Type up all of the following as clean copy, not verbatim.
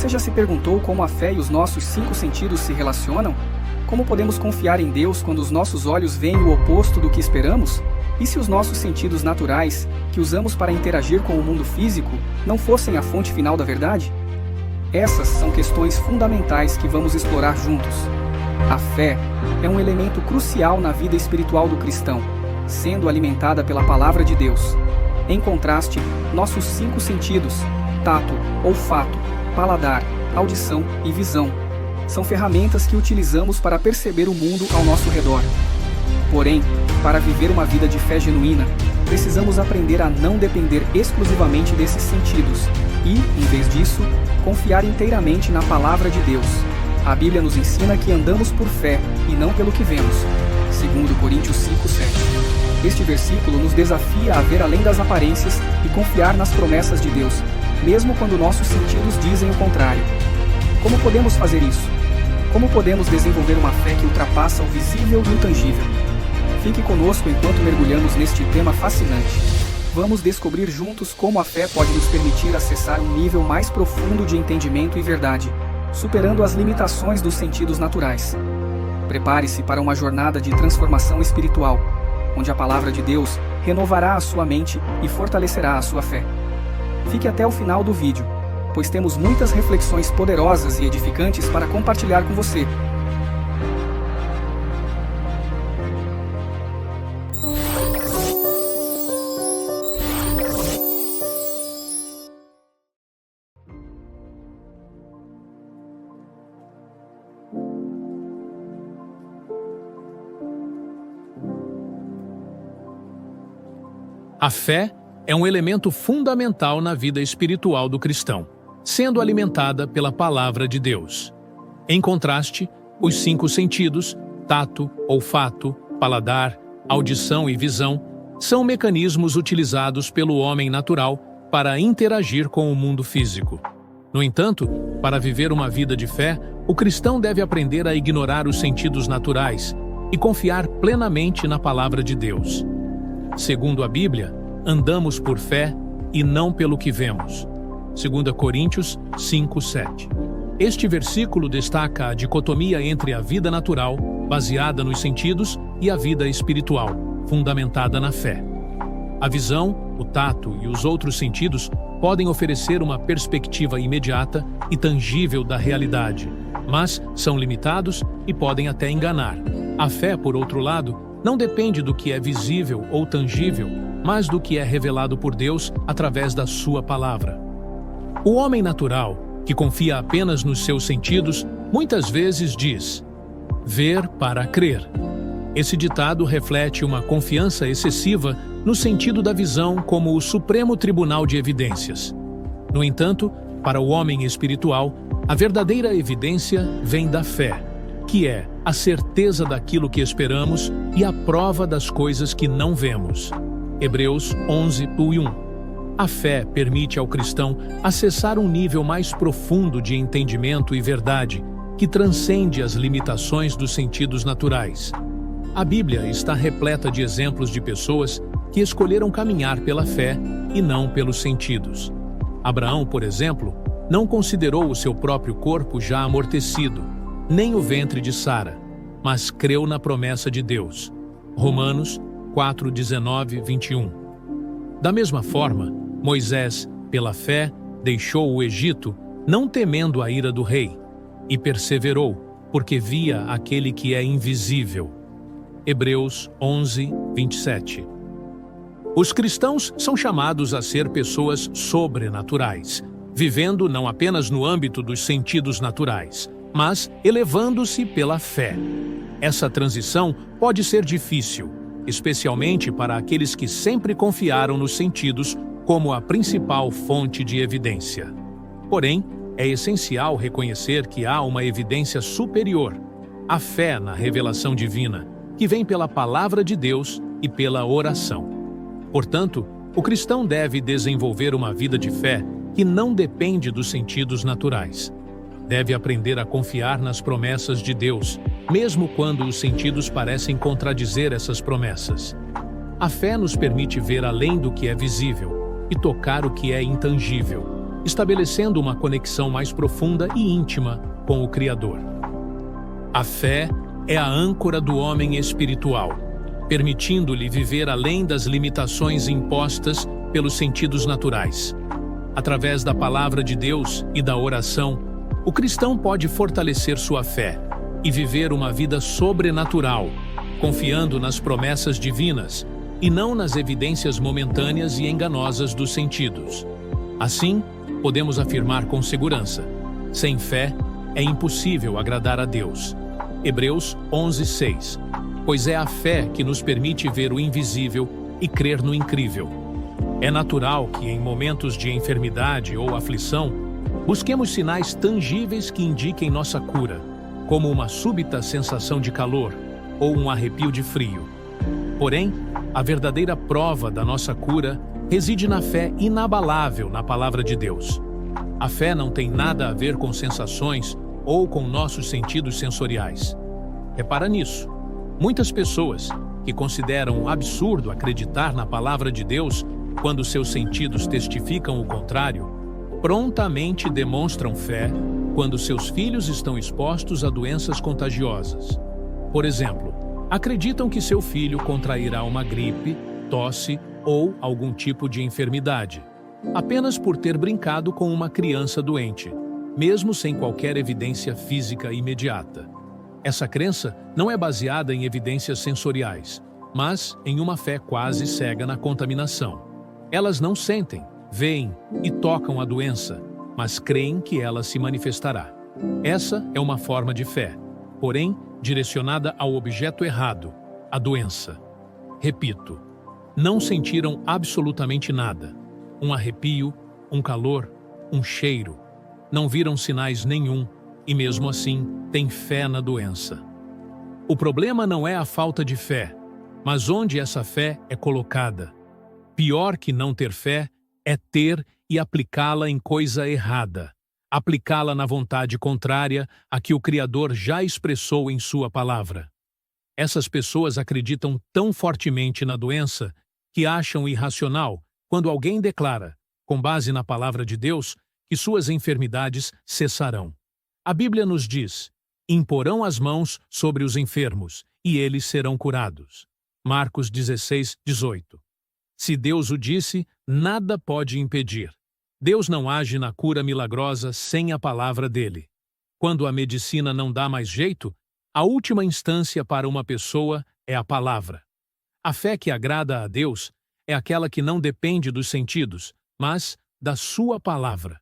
Você já se perguntou como a fé e os nossos 5 sentidos se relacionam? Como podemos confiar em Deus quando os nossos olhos veem o oposto do que esperamos? E se os nossos sentidos naturais, que usamos para interagir com o mundo físico, não fossem a fonte final da verdade? Essas são questões fundamentais que vamos explorar juntos. A fé é um elemento crucial na vida espiritual do cristão, sendo alimentada pela palavra de Deus. Em contraste, nossos 5 sentidos, tato, olfato, paladar, audição e visão, são ferramentas que utilizamos para perceber o mundo ao nosso redor. Porém, para viver uma vida de fé genuína, precisamos aprender a não depender exclusivamente desses sentidos e, em vez disso, confiar inteiramente na palavra de Deus. A Bíblia nos ensina que andamos por fé e não pelo que vemos, segundo Coríntios 5:7. Este versículo nos desafia a ver além das aparências e confiar nas promessas de Deus, mesmo quando nossos sentidos dizem o contrário. Como podemos fazer isso? Como podemos desenvolver uma fé que ultrapassa o visível e o tangível? Fique conosco enquanto mergulhamos neste tema fascinante. Vamos descobrir juntos como a fé pode nos permitir acessar um nível mais profundo de entendimento e verdade, superando as limitações dos sentidos naturais. Prepare-se para uma jornada de transformação espiritual, onde a palavra de Deus renovará a sua mente e fortalecerá a sua fé. Fique até o final do vídeo, pois temos muitas reflexões poderosas e edificantes para compartilhar com você. A fé é um elemento fundamental na vida espiritual do cristão, sendo alimentada pela palavra de Deus. Em contraste, os 5 sentidos, tato, olfato, paladar, audição e visão, são mecanismos utilizados pelo homem natural para interagir com o mundo físico. No entanto, para viver uma vida de fé, o cristão deve aprender a ignorar os sentidos naturais e confiar plenamente na palavra de Deus. Segundo a Bíblia, andamos por fé e não pelo que vemos. 2 Coríntios 5:7. Este versículo destaca a dicotomia entre a vida natural, baseada nos sentidos, e a vida espiritual, fundamentada na fé. A visão, o tato e os outros sentidos podem oferecer uma perspectiva imediata e tangível da realidade, mas são limitados e podem até enganar. A fé, por outro lado, não depende do que é visível ou tangível, mas do que é revelado por Deus através da sua palavra. O homem natural, que confia apenas nos seus sentidos, muitas vezes diz: ver para crer. Esse ditado reflete uma confiança excessiva no sentido da visão como o supremo tribunal de evidências. No entanto, para o homem espiritual, a verdadeira evidência vem da fé, que é a certeza daquilo que esperamos e a prova das coisas que não vemos. Hebreus 11:1. A fé permite ao cristão acessar um nível mais profundo de entendimento e verdade, que transcende as limitações dos sentidos naturais. A Bíblia está repleta de exemplos de pessoas que escolheram caminhar pela fé e não pelos sentidos. Abraão, por exemplo, não considerou o seu próprio corpo já amortecido, nem o ventre de Sara, mas creu na promessa de Deus. Romanos 4:19-21. Da mesma forma, Moisés, pela fé, deixou o Egito, não temendo a ira do rei, e perseverou, porque via aquele que é invisível. Hebreus 11:27. Os cristãos são chamados a ser pessoas sobrenaturais, vivendo não apenas no âmbito dos sentidos naturais, mas elevando-se pela fé. Essa transição pode ser difícil, especialmente para aqueles que sempre confiaram nos sentidos como a principal fonte de evidência. Porém, é essencial reconhecer que há uma evidência superior, a fé na revelação divina, que vem pela palavra de Deus e pela oração. Portanto, o cristão deve desenvolver uma vida de fé que não depende dos sentidos naturais. Deve aprender a confiar nas promessas de Deus, mesmo quando os sentidos parecem contradizer essas promessas. A fé nos permite ver além do que é visível e tocar o que é intangível. estabelecendo uma conexão mais profunda e íntima com o Criador. A fé é a âncora do homem espiritual, permitindo-lhe viver além das limitações impostas pelos sentidos naturais. Através da palavra de Deus e da oração, o cristão pode fortalecer sua fé e viver uma vida sobrenatural, confiando nas promessas divinas e não nas evidências momentâneas e enganosas dos sentidos. Assim, podemos afirmar com segurança: sem fé é impossível agradar a Deus. Hebreus 11:6. Pois é a fé que nos permite ver o invisível e crer no incrível. É natural que, em momentos de enfermidade ou aflição, busquemos sinais tangíveis que indiquem nossa cura, como uma súbita sensação de calor ou um arrepio de frio. Porém, a verdadeira prova da nossa cura reside na fé inabalável na palavra de Deus. A fé não tem nada a ver com sensações ou com nossos sentidos sensoriais. Repara nisso. Muitas pessoas, que consideram um absurdo acreditar na palavra de Deus quando seus sentidos testificam o contrário, prontamente demonstram fé quando seus filhos estão expostos a doenças contagiosas. Por exemplo, acreditam que seu filho contrairá uma gripe, tosse ou algum tipo de enfermidade, apenas por ter brincado com uma criança doente, mesmo sem qualquer evidência física imediata. Essa crença não é baseada em evidências sensoriais, mas em uma fé quase cega na contaminação. Elas não sentem, veem e tocam a doença, mas creem que ela se manifestará. Essa é uma forma de fé, porém direcionada ao objeto errado, a doença. Repito, não sentiram absolutamente nada. Um arrepio, um calor, um cheiro. Não viram sinais nenhum e mesmo assim têm fé na doença. O problema não é a falta de fé, mas onde essa fé é colocada. Pior que não ter fé é ter e aplicá-la em coisa errada, aplicá-la na vontade contrária a que o Criador já expressou em sua palavra. Essas pessoas acreditam tão fortemente na doença que acham irracional quando alguém declara, com base na palavra de Deus, que suas enfermidades cessarão. A Bíblia nos diz: imporão as mãos sobre os enfermos e eles serão curados. Marcos 16:18. Se Deus o disse, nada pode impedir. Deus não age na cura milagrosa sem a palavra dele. Quando a medicina não dá mais jeito, a última instância para uma pessoa é a palavra. A fé que agrada a Deus é aquela que não depende dos sentidos, mas da sua palavra.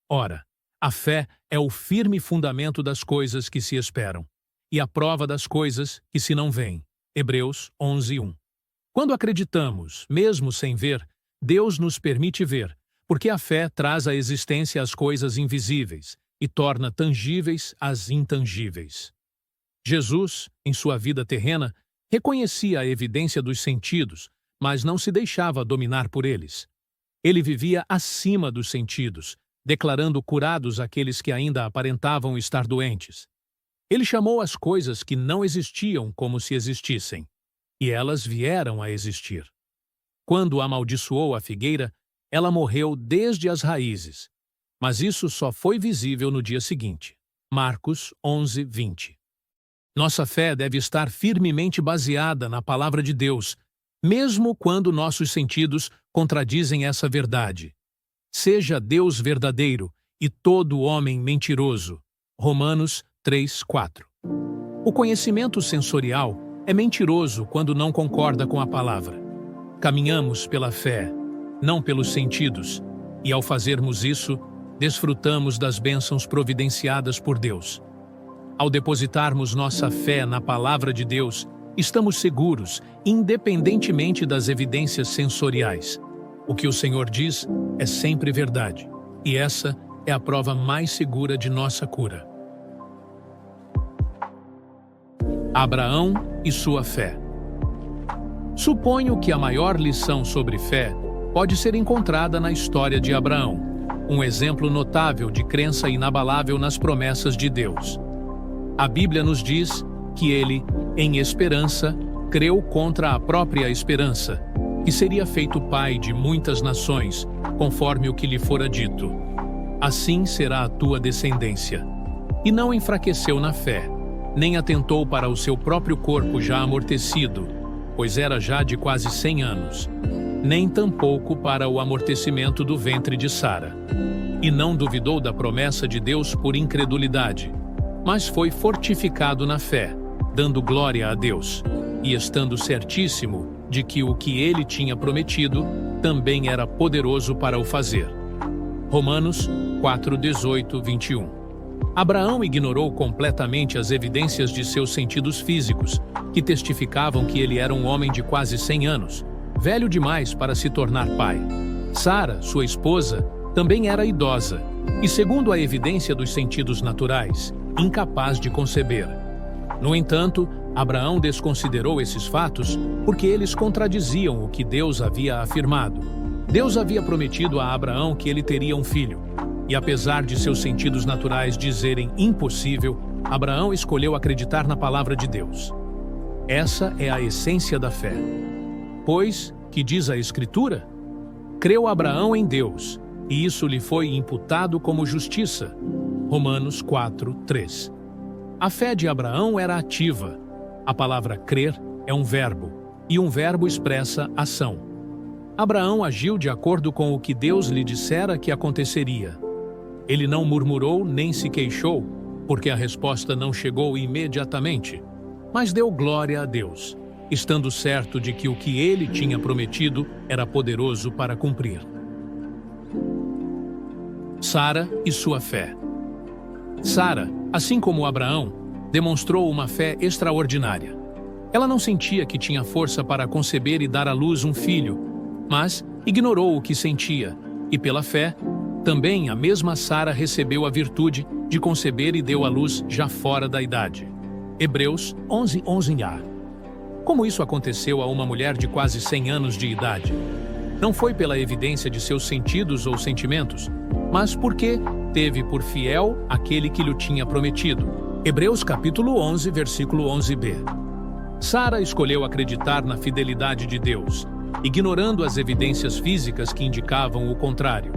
Ora, a fé é o firme fundamento das coisas que se esperam, e a prova das coisas que se não veem. Hebreus 11:1. Quando acreditamos, mesmo sem ver, Deus nos permite ver, porque a fé traz à existência as coisas invisíveis e torna tangíveis as intangíveis. Jesus, em sua vida terrena, reconhecia a evidência dos sentidos, mas não se deixava dominar por eles. Ele vivia acima dos sentidos, declarando curados aqueles que ainda aparentavam estar doentes. Ele chamou as coisas que não existiam como se existissem, e elas vieram a existir. Quando amaldiçoou a figueira, ela morreu desde as raízes, mas isso só foi visível no dia seguinte. Marcos 11:20. Nossa fé deve estar firmemente baseada na palavra de Deus, mesmo quando nossos sentidos contradizem essa verdade. Seja Deus verdadeiro e todo homem mentiroso. Romanos 3:4. O conhecimento sensorial é mentiroso quando não concorda com a palavra. Caminhamos pela fé, não pelos sentidos, e ao fazermos isso, desfrutamos das bênçãos providenciadas por Deus. Ao depositarmos nossa fé na palavra de Deus, estamos seguros, independentemente das evidências sensoriais. O que o Senhor diz é sempre verdade, e essa é a prova mais segura de nossa cura. Abraão e sua fé. Suponho que a maior lição sobre fé pode ser encontrada na história de Abraão, um exemplo notável de crença inabalável nas promessas de Deus. A Bíblia nos diz que ele, em esperança, creu contra a própria esperança, que seria feito pai de muitas nações, conforme o que lhe fora dito. assim será a tua descendência. E não enfraqueceu na fé, nem atentou para o seu próprio corpo já amortecido, pois era já de quase 100 anos, nem tampouco para o amortecimento do ventre de Sara. E não duvidou da promessa de Deus por incredulidade, mas foi fortificado na fé, dando glória a Deus, e estando certíssimo de que o que ele tinha prometido também era poderoso para o fazer. Romanos 4:18, 21. Abraão ignorou completamente as evidências de seus sentidos físicos, que testificavam que ele era um homem de quase 100 anos, velho demais para se tornar pai. Sara, sua esposa, também era idosa, e segundo a evidência dos sentidos naturais, incapaz de conceber. No entanto, Abraão desconsiderou esses fatos porque eles contradiziam o que Deus havia afirmado. Deus havia prometido a Abraão que ele teria um filho, e apesar de seus sentidos naturais dizerem impossível, Abraão escolheu acreditar na palavra de Deus. Essa é a essência da fé. Pois, que diz a Escritura? Creu Abraão em Deus, e isso lhe foi imputado como justiça. Romanos 4:3. A fé de Abraão era ativa. A palavra crer é um verbo, e um verbo expressa ação. Abraão agiu de acordo com o que Deus lhe dissera que aconteceria. Ele não murmurou nem se queixou, porque a resposta não chegou imediatamente, mas deu glória a Deus, estando certo de que o que ele tinha prometido era poderoso para cumprir. Sara e sua fé. Sara, assim como Abraão, demonstrou uma fé extraordinária. Ela não sentia que tinha força para conceber e dar à luz um filho, mas ignorou o que sentia, e pela fé, também a mesma Sara recebeu a virtude de conceber e deu à luz já fora da idade. Hebreus 11:11a. Como isso aconteceu a uma mulher de quase 100 anos de idade? Não foi pela evidência de seus sentidos ou sentimentos, mas porque teve por fiel aquele que lhe tinha prometido. Hebreus capítulo 11, versículo 11b. Sara escolheu acreditar na fidelidade de Deus, ignorando as evidências físicas que indicavam o contrário.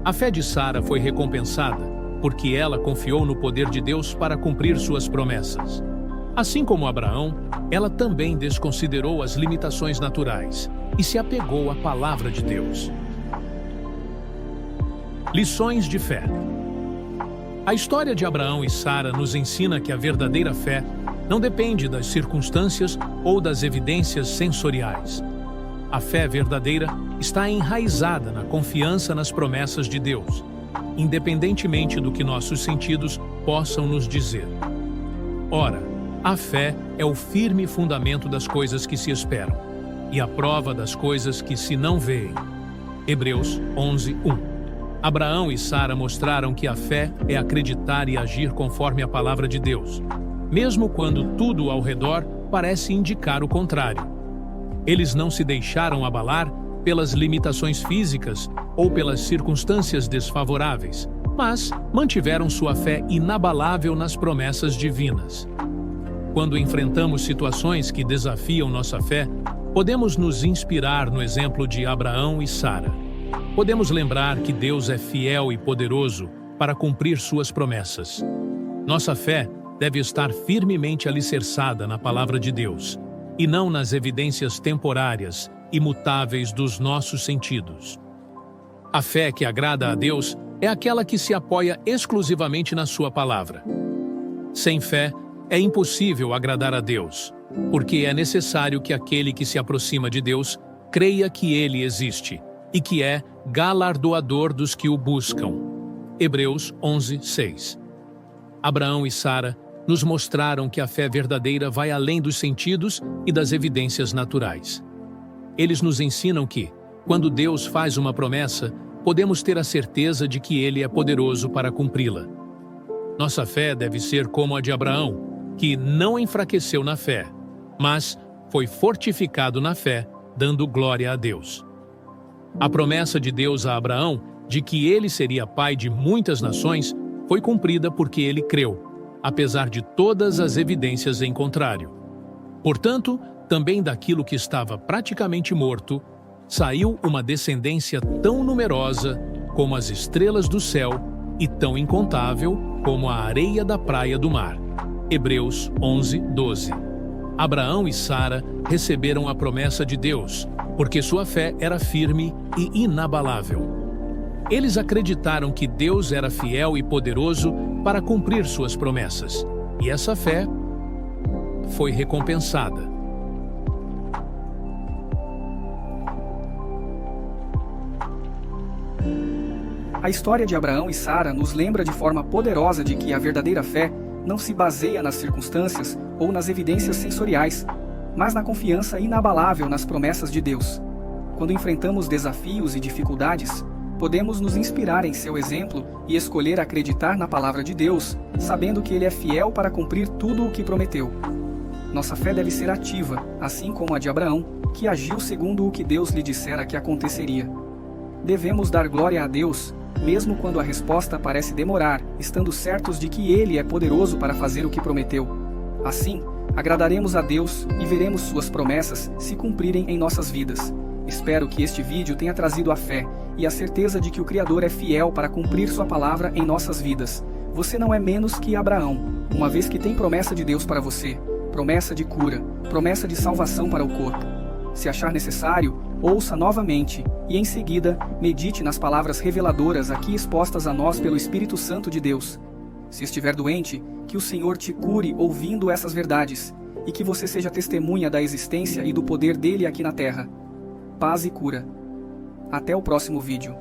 A fé de Sara foi recompensada, porque ela confiou no poder de Deus para cumprir suas promessas. Assim como Abraão, ela também desconsiderou as limitações naturais e se apegou à palavra de Deus. Lições de fé. A história de Abraão e Sara nos ensina que a verdadeira fé não depende das circunstâncias ou das evidências sensoriais. A fé verdadeira está enraizada na confiança nas promessas de Deus, independentemente do que nossos sentidos possam nos dizer. Ora, a fé é o firme fundamento das coisas que se esperam e a prova das coisas que se não veem. Hebreus 11:1. Abraão e Sara mostraram que a fé é acreditar e agir conforme a palavra de Deus, mesmo quando tudo ao redor parece indicar o contrário. Eles não se deixaram abalar pelas limitações físicas ou pelas circunstâncias desfavoráveis, mas mantiveram sua fé inabalável nas promessas divinas. Quando enfrentamos situações que desafiam nossa fé, podemos nos inspirar no exemplo de Abraão e Sara. Podemos lembrar que Deus é fiel e poderoso para cumprir suas promessas. Nossa fé deve estar firmemente alicerçada na palavra de Deus, e não nas evidências temporárias, imutáveis dos nossos sentidos. A fé que agrada a Deus é aquela que se apoia exclusivamente na sua palavra. Sem fé, é impossível agradar a Deus, porque é necessário que aquele que se aproxima de Deus creia que Ele existe e que é galardoador dos que o buscam. Hebreus 11:6. Abraão e Sara nos mostraram que a fé verdadeira vai além dos sentidos e das evidências naturais. Eles nos ensinam que, quando Deus faz uma promessa, podemos ter a certeza de que Ele é poderoso para cumpri-la. Nossa fé deve ser como a de Abraão, que não enfraqueceu na fé, mas foi fortificado na fé, dando glória a Deus. A promessa de Deus a Abraão de que ele seria pai de muitas nações foi cumprida porque ele creu, apesar de todas as evidências em contrário. Portanto, também daquilo que estava praticamente morto, saiu uma descendência tão numerosa como as estrelas do céu e tão incontável como a areia da praia do mar. Hebreus 11, 12. Abraão e Sara receberam a promessa de Deus, porque sua fé era firme e inabalável. Eles acreditaram que Deus era fiel e poderoso para cumprir suas promessas, e essa fé foi recompensada. A história de Abraão e Sara nos lembra de forma poderosa de que a verdadeira fé não se baseia nas circunstâncias ou nas evidências sensoriais, mas na confiança inabalável nas promessas de Deus. Quando enfrentamos desafios e dificuldades, podemos nos inspirar em seu exemplo e escolher acreditar na palavra de Deus, sabendo que Ele é fiel para cumprir tudo o que prometeu. Nossa fé deve ser ativa, assim como a de Abraão, que agiu segundo o que Deus lhe dissera que aconteceria. Devemos dar glória a Deus, mesmo quando a resposta parece demorar, estando certos de que Ele é poderoso para fazer o que prometeu. Assim, agradaremos a Deus e veremos suas promessas se cumprirem em nossas vidas. Espero que este vídeo tenha trazido a fé e a certeza de que o Criador é fiel para cumprir sua palavra em nossas vidas. Você não é menos que Abraão, uma vez que tem promessa de Deus para você, promessa de cura, promessa de salvação para o corpo. Se achar necessário, ouça novamente e, em seguida, medite nas palavras reveladoras aqui expostas a nós pelo Espírito Santo de Deus. Se estiver doente, que o Senhor te cure ouvindo essas verdades e que você seja testemunha da existência e do poder dele aqui na terra. Paz e cura. Até o próximo vídeo.